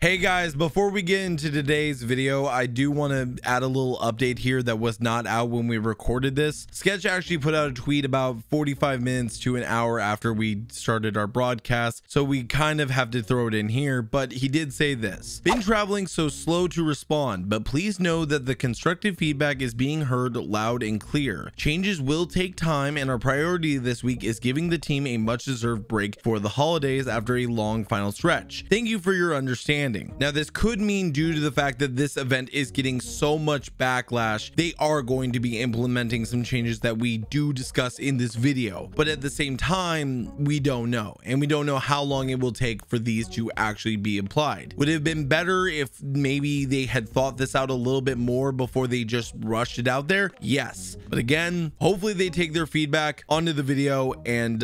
Hey guys, before we get into today's video, I do want to add a little update here that was not out when we recorded this. Sketch actually put out a tweet about 45 minutes to an hour after we started our broadcast, so we kind of have to throw it in here, but he did say this: been traveling so slow to respond, but please know that the constructive feedback is being heard loud and clear. Changes will take time, and our priority this week is giving the team a much deserved break for the holidays after a long final stretch. Thank you for your understanding. Now, this could mean, due to the fact that this event is getting so much backlash, they are going to be implementing some changes that we do discuss in this video, but at the same time, we don't know, and we don't know how long it will take for these to actually be applied. Would it have been better if maybe they had thought this out a little bit more before they just rushed it out there? Yes, but again, hopefully they take their feedback onto the video, and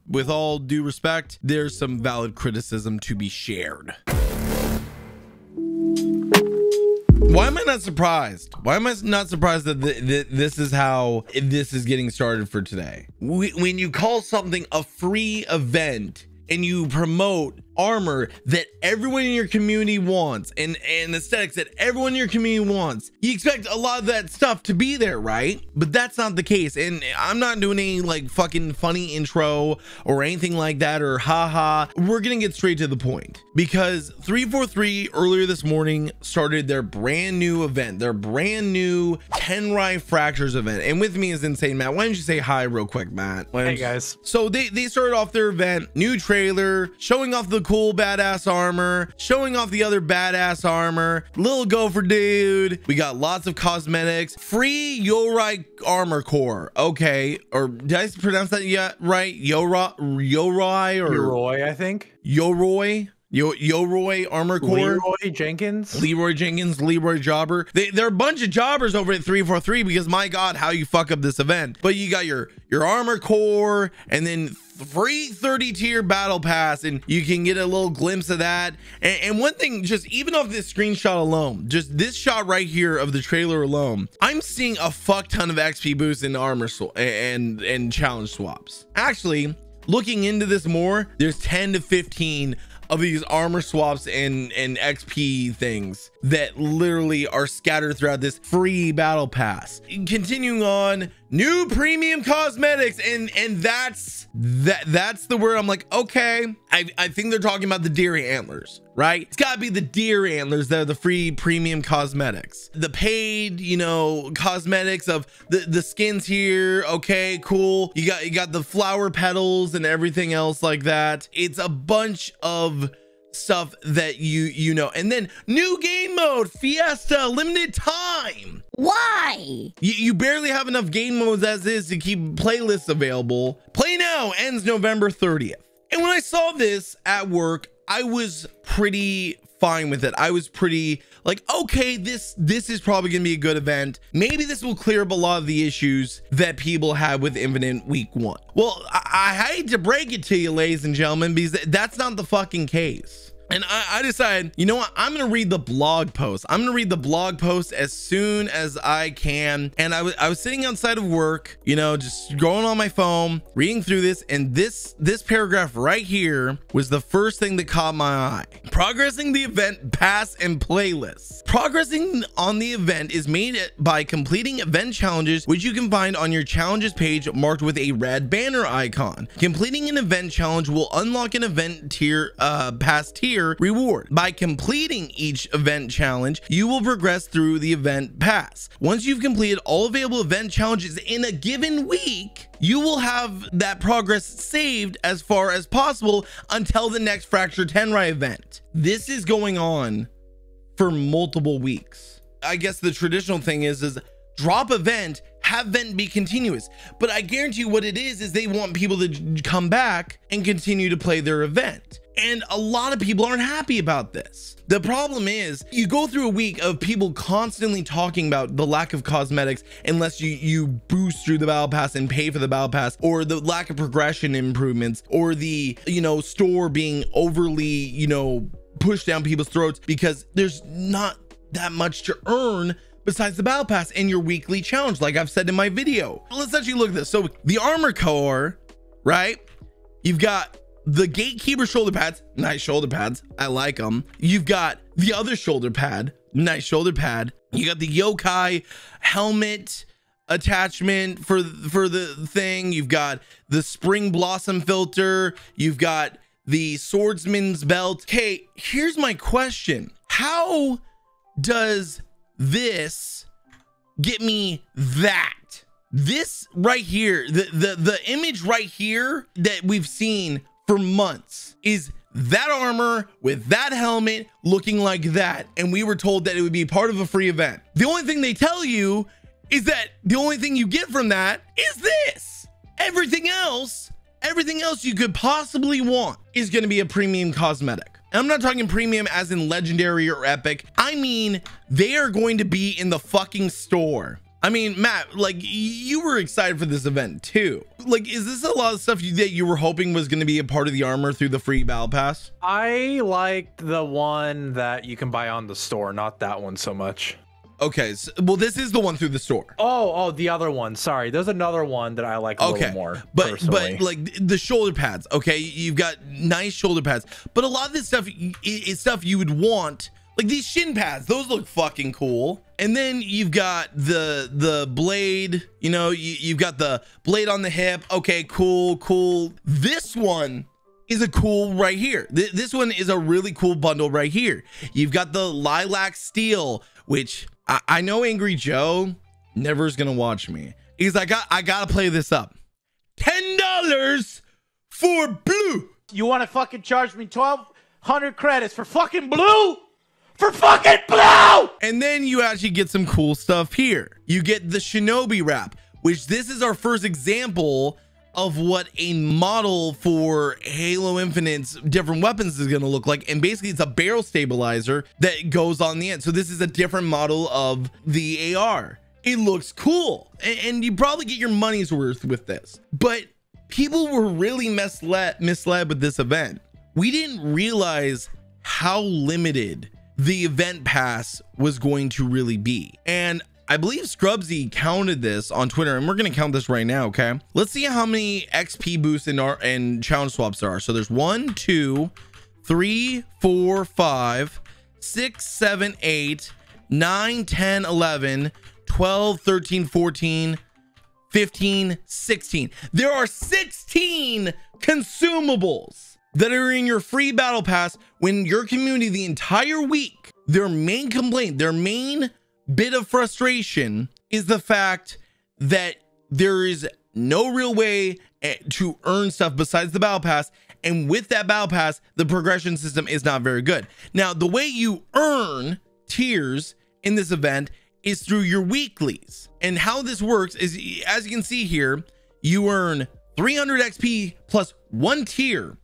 with all due respect, there's some valid criticism to be shared. Why am I not surprised? Why am I not surprised that this is how this is getting started for today? When you call something a free event and you promote armor that everyone in your community wants and aesthetics that everyone in your community wants, you expect a lot of that stuff to be there, right? But that's not the case, and I'm not doing any like fucking funny intro or anything like that, or haha. We're gonna get straight to the point, because 343 earlier this morning started their brand new event, their brand new Tenrai Fractures event, and with me is Insane Matt. Why don't you say hi real quick, Matt? Hey guys. So they started off their event, new trailer, showing off the cool badass armor, showing off the other badass armor, little gopher dude. We got lots of cosmetics, free Yoroi armor core. Okay, or did I pronounce that yet right? Yoroi or Yoroi, I think. Yoroi armor core. Leroy Jenkins, Leroy Jobber. There are a bunch of jobbers over at 343, because my god, how you fuck up this event. But you got your armor core, and then free 30 tier battle pass, and you can get a little glimpse of that. And one thing, just even off this screenshot alone, just this shot right here of the trailer alone, I'm seeing a fuck ton of XP boosts in armor and challenge swaps. Actually, looking into this more, there's 10 to 15 of these armor swaps and XP things that literally are scattered throughout this free battle pass. Continuing on, new premium cosmetics, and that's the word. I'm like, okay, I think they're talking about the deer antlers, right? It's got to be the deer antlers that are the free premium cosmetics. The paid, you know, cosmetics of the skins here. Okay, cool. You got the flower petals and everything else like that. It's a bunch of stuff that you know. And then new game mode, Fiesta, limited time. Why? You barely have enough game modes as is to keep playlists available. Play now ends November 30th. And when I saw this at work, I was pretty fine with it. I was pretty like, okay, this is probably gonna be a good event. Maybe this will clear up a lot of the issues that people had with Infinite week 1. Well, I hate to break it to you, ladies and gentlemen, because that's not the fucking case. And I decided, you know what, I'm gonna read the blog post. I'm gonna read the blog post as soon as I can. And I was sitting outside of work, you know, just going on my phone, reading through this, and this paragraph right here was the first thing that caught my eye. Progressing the event pass and playlists. Progressing on the event is made by completing event challenges, which you can find on your challenges page marked with a red banner icon. Completing an event challenge will unlock an event tier pass tier reward. By completing each event challenge, you will progress through the event pass. Once you've completed all available event challenges in a given week, you will have that progress saved as far as possible until the next Fracture Tenrai event. This is going on for multiple weeks. I guess the traditional thing is drop event, have event be continuous, but I guarantee you what it is they want people to come back and continue to play their event. And a lot of people aren't happy about this. The problem is, you go through a week of people constantly talking about the lack of cosmetics unless you boost through the battle pass and pay for the battle pass, or the lack of progression improvements, or the, you know, store being overly, you know, pushed down people's throats because there's not that much to earn besides the battle pass and your weekly challenge, like I've said in my video. Let's actually look at this. So the armor core, right? You've got the Gatekeeper shoulder pads, nice shoulder pads. I like them. You've got the other shoulder pad, nice shoulder pad. You got the Yokai helmet attachment for the thing. You've got the Spring Blossom filter. You've got the Swordsman's belt. Okay, here's my question. How does this get me that? This right here, the image right here that we've seen for months is that armor with that helmet looking like that. And we were told that it would be part of a free event. The only thing they tell you is that the only thing you get from that is this. Everything else you could possibly want is going to be a premium cosmetic. And I'm not talking premium as in legendary or epic. I mean, they are going to be in the fucking store. I mean, Matt, like, you were excited for this event too. Like, is this a lot of stuff that you were hoping was going to be a part of the armor through the free battle pass? I liked the one that you can buy on the store, not that one so much. Okay, so, well, this is the one through the store. Oh, the other one. Sorry, there's another one that I like a little more. But like the shoulder pads. Okay, you've got nice shoulder pads, but a lot of this stuff is stuff you would want. Like these shin pads, those look fucking cool. And then you've got the blade. You know, you've got the blade on the hip. Okay, cool. This one is a cool right here. This one is a really cool bundle right here. You've got the lilac steel, which I know Angry Joe never is gonna watch me. He's like, I gotta play this up. $10 for blue. You want to fucking charge me 1,200 credits for fucking blue? For fucking blue! And then you actually get some cool stuff here. You get the Shinobi wrap, which this is our first example of what a model for Halo Infinite's different weapons is going to look like. And basically it's a barrel stabilizer that goes on the end. So this is a different model of the AR. It looks cool. And you probably get your money's worth with this. But people were really misled with this event. We didn't realize how limited the event pass was going to really be. And I believe Scrubsy counted this on Twitter, and we're going to count this right now. Okay, let's see how many XP boosts and challenge swaps there are. So there's 1, 2, 3, 4, 5, 6, 7, 8, 9, 10, 11, 12, 13, 14, 15, 16. There are 16 consumables that are in your free battle pass when your community the entire week, their main complaint, their main bit of frustration is the fact that there is no real way to earn stuff besides the battle pass. And with that battle pass, the progression system is not very good. Now, the way you earn tiers in this event is through your weeklies. And how this works is, as you can see here, you earn 300 XP plus one tier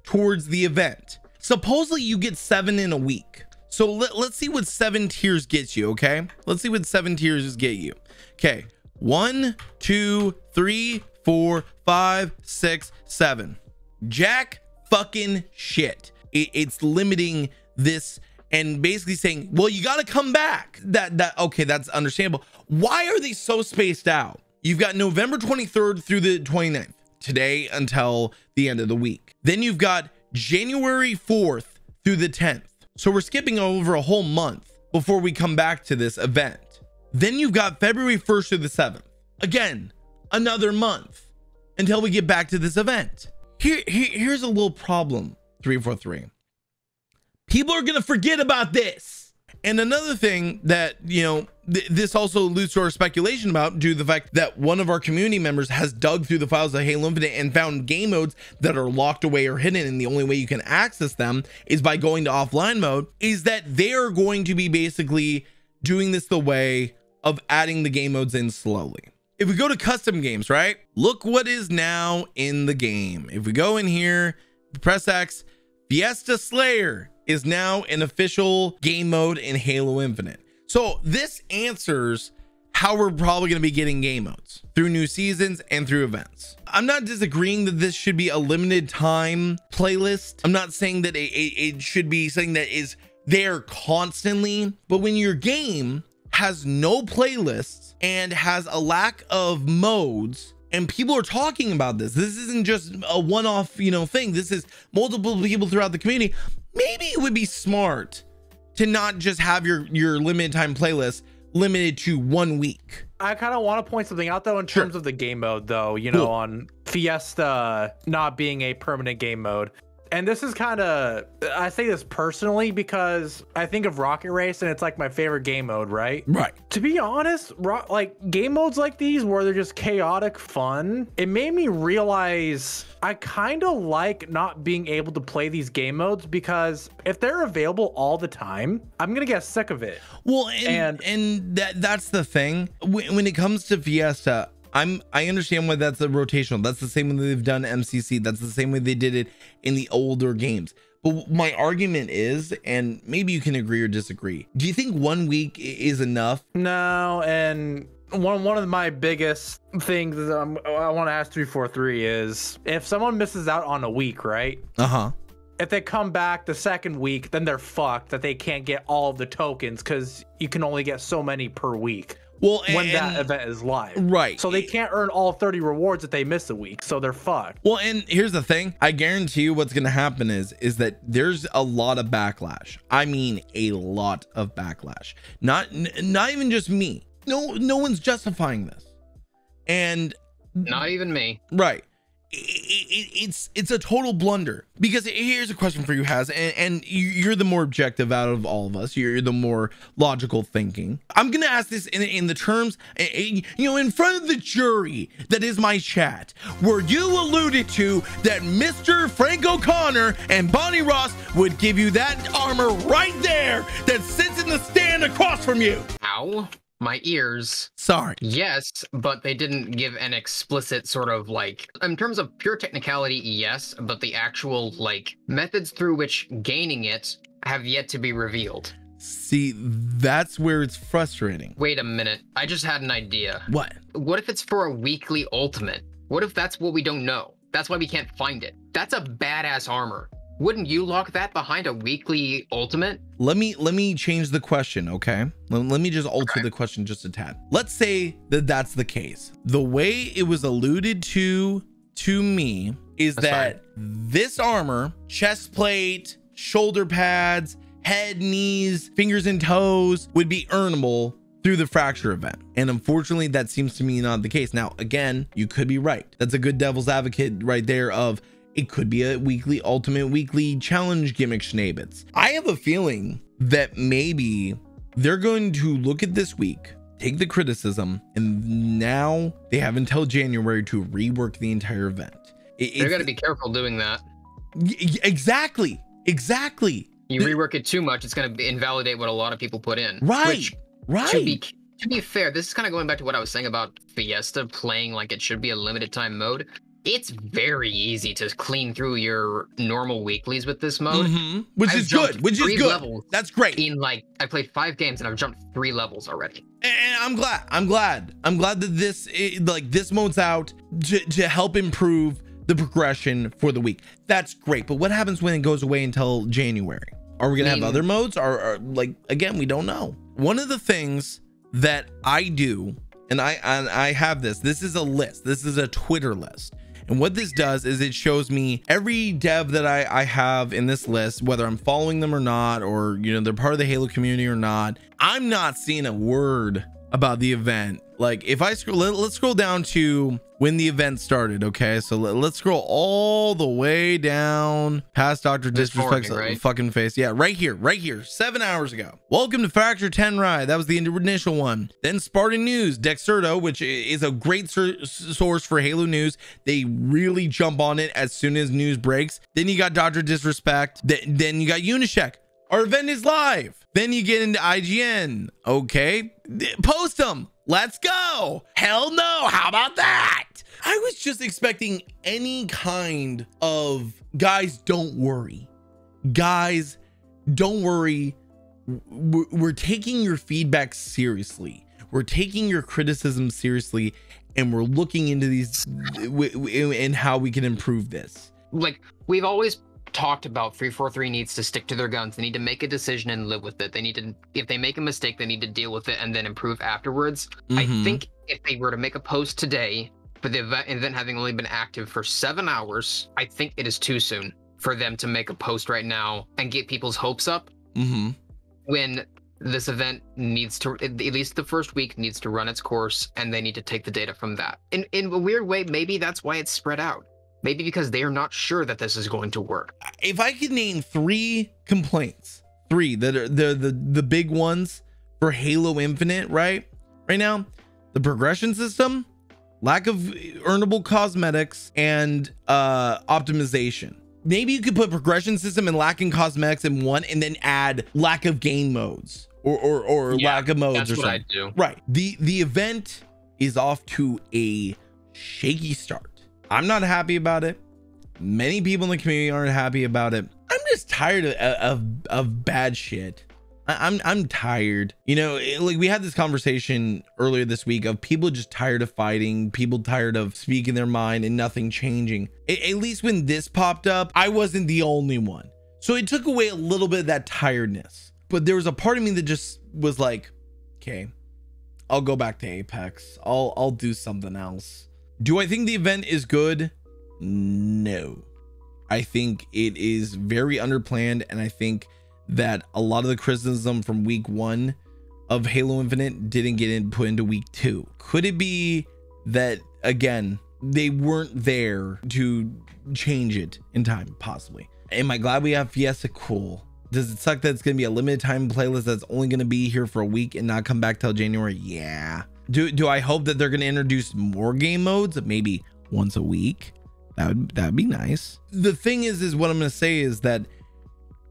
towards the event. Supposedly you get 7 in a week. So let's see what 7 tiers gets you. Okay, let's see what 7 tiers get you. Okay, 1, 2, 3, 4, 5, 6, 7. Jack fucking shit. It's limiting this and basically saying, well, you got to come back. Okay, that's understandable. Why are they so spaced out? You've got November 23rd through the 29th, today until the end of the week. Then you've got January 4th through the 10th. So we're skipping over a whole month before we come back to this event. Then you've got February 1st through the 7th. Again, another month until we get back to this event. Here's a little problem, 343. People are going to forget about this. And another thing that, you know, this also alludes to our speculation about, due to the fact that one of our community members has dug through the files of Halo Infinite and found game modes that are locked away or hidden, and the only way you can access them is by going to offline mode, is that they are going to be basically doing this the way of adding the game modes in slowly. If we go to custom games, right? Look what is now in the game. If we go in here, press X, Fiesta Slayer is now an official game mode in Halo Infinite. So this answers how we're probably going to be getting game modes through new seasons and through events. I'm not disagreeing that this should be a limited time playlist. I'm not saying that it should be something that is there constantly, but when your game has no playlists and has a lack of modes And people are talking about this. This isn't just a one-off, you know, thing. This is multiple people throughout the community. Maybe it would be smart to not just have your limited time playlist limited to 1 week. I kind of want to point something out though in terms of the game mode though, you know, on Fiesta not being a permanent game mode. And this is kind of, I say this personally because I think of Rocket Race and it's like my favorite game mode, right? Right. To be honest, like game modes like these where they're just chaotic fun, it made me realize I kind of like not being able to play these game modes because if they're available all the time, I'm going to get sick of it. Well, and that's the thing. When it comes to Fiesta, I understand why that's a rotational. That's the same way they've done MCC. That's the same way they did it in the older games. But my argument is, and maybe you can agree or disagree, do you think 1 week is enough? No, and one of my biggest things that I want to ask 343 is if someone misses out on a week, right? If they come back the second week, then they're fucked that they can't get all of the tokens because you can only get so many per week. Well, when that event is live, right? So they can't earn all 30 rewards if they miss a week, so they're fucked. Well, and here's the thing: I guarantee you, what's going to happen is that there's a lot of backlash. I mean, a lot of backlash. Not even just me. No one's justifying this, and not even me. Right. It's a total blunder, because here's a question for you, Haz, and you're the more objective out of all of us. You're the more logical thinking. I'm gonna ask this in the terms, you know, in front of the jury that is my chat, where you alluded to that Mr. Frank O'Connor and Bonnie Ross would give you that armor right there that sits in the stand across from you. Ow. My ears. Sorry. Yes, but they didn't give an explicit sort of like, in terms of pure technicality, yes, but the actual like methods through which gaining it have yet to be revealed. See, that's where it's frustrating. Wait a minute. I just had an idea. What? What if it's for a weekly ultimate? What if that's what we don't know? That's why we can't find it. That's a badass armor. Wouldn't you lock that behind a weekly ultimate? Let me change the question, okay? Let me just alter the question just a tad. Let's say that that's the case. The way it was alluded to me is that this armor, chest plate, shoulder pads, head, knees, fingers and toes would be earnable through the fracture event. And unfortunately, that seems to me not the case. Now, again, you could be right. That's a good devil's advocate right there of, it could be a weekly ultimate, weekly challenge gimmick schnabbits. I have a feeling that maybe they're going to look at this week, take the criticism, and now they have until January to rework the entire event. They're gonna be careful doing that. Exactly. You rework it too much, it's gonna invalidate what a lot of people put in. Right. To be fair, this is kind of going back to what I was saying about Fiesta playing like it should be a limited time mode. It's very easy to clean through your normal weeklies with this mode. Which is good. That's great. I played 5 games and I've jumped 3 levels already. And I'm glad that this mode's out to help improve the progression for the week. That's great. But what happens when it goes away until January? Are we gonna have other modes? Or like, again, we don't know. One of the things that I do, and I have this is a list. This is a Twitter list. And what this does is it shows me every dev that I have in this list, whether I'm following them or not, or, you know, they're part of the Halo community or not. I'm not seeing a word about the event. Like, if I scroll, let's scroll down to when the event started. Okay, so let's scroll all the way down past Dr. Disrespect's fucking face. Yeah, right here, 7 hours ago. Welcome to Fracture Tenrai. That was the initial one. Then Spartan News, Dexerto, which is a great source for Halo news. They really jump on it as soon as news breaks. Then you got Dr. Disrespect. Then you got Unishek. Our event is live. Then you get into IGN. Okay, post them. Let's go. Hell no. How about that? I was just expecting any kind of guys, don't worry. Guys, don't worry. We're taking your feedback seriously. We're taking your criticism seriously, and we're looking into these and how we can improve this. Like, we've always talked about 343 needs to stick to their guns. They need to make a decision and live with it. They need to, if they make a mistake, they need to deal with it and then improve afterwards. I think if they were to make a post today but the event having only been active for 7 hours, I think it is too soon for them to make a post right now and get people's hopes up. When this event needs to, at least the first week, needs to run its course, and they need to take the data from that. In a weird way, maybe that's why it's spread out. Maybe because they are not sure that this is going to work. If I could name 3 complaints, 3 that are the big ones for Halo Infinite, right now, the progression system, lack of earnable cosmetics, and optimization. Maybe you could put progression system and lacking cosmetics in one, and then add lack of game modes or lack of modes or something. I'd do. Right. The event is off to a shaky start. I'm not happy about it. Many people in the community aren't happy about it. I'm just tired of bad shit. I'm tired. You know, like we had this conversation earlier this week of people just tired of fighting, people tired of speaking their mind and nothing changing. At least when this popped up, I wasn't the only one. So it took away a little bit of that tiredness. But there was a part of me that just was like, okay, I'll go back to Apex. I'll do something else. Do I think the event is good? No. I think it is very underplanned, and I think that a lot of the criticism from week 1 of Halo Infinite didn't get put into week 2. Could it be that, again, they weren't there to change it in time? Possibly. Am I glad we have Fiesta? Cool. Does it suck that it's going to be a limited time playlist that's only going to be here for a week and not come back till January? Yeah. Do I hope that they're going to introduce more game modes, maybe once a week? That'd be nice. The thing is what I'm going to say is that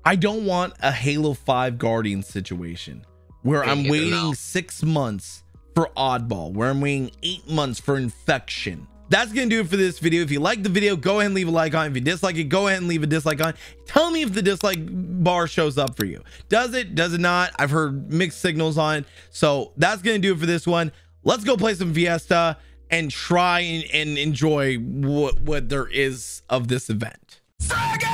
I don't want a Halo 5 Guardians situation where I'm waiting 6 months for Oddball, where I'm waiting 8 months for Infection. That's gonna do it for this video. If you like the video, go ahead and leave a like on it. If you dislike it, go ahead and leave a dislike on it. Tell me if the dislike bar shows up for you. Does it? Does it not? I've heard mixed signals on it. So that's gonna do it for this one. Let's go play some Fiesta and try and enjoy what there is of this event. Frag it!